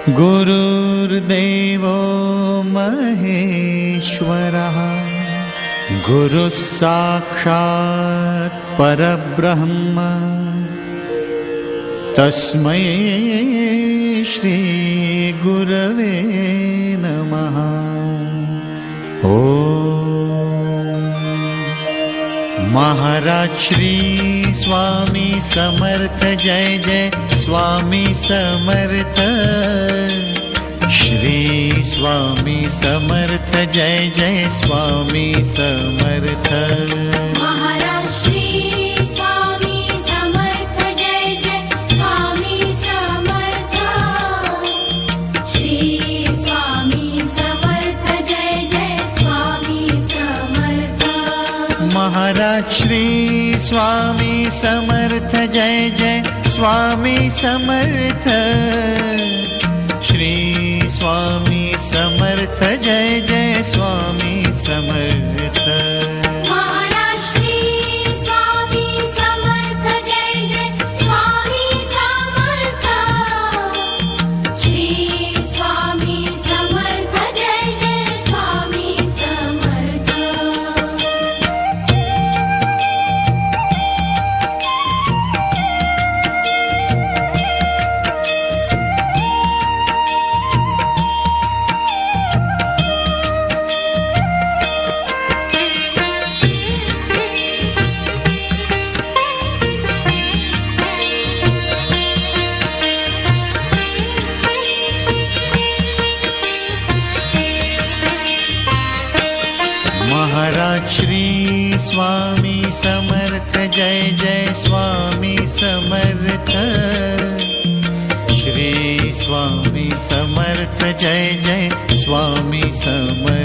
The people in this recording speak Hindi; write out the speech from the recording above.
गुरुर्देवो महेश्वरः गुरुः साक्षात् परब्रह्म तस्मै श्री गुरवे नमः। महाराज श्री स्वामी समर्थ जय जय स्वामी समर्थ। श्री स्वामी समर्थ जय जय स्वामी समर्थ। महाराज श्री स्वामी समर्थ जय जय स्वामी समर्थ। श्री स्वामी समर्थ जय जय स्वामी समर्थ। महाराज श्री स्वामी समर्थ जय जय स्वामी समर्थ। श्री स्वामी समर्थ जय जय स्वामी समर्थ। महाराज श्री स्वामी समर्थ जय जय स्वामी समर्थ। श्री स्वामी समर्थ जय जय स्वामी समर्थ। महाराज श्री स्वामी समर्थ जय जय स्वामी समर्थ। श्री स्वामी समर्थ जय जय स्वामी समर्थ।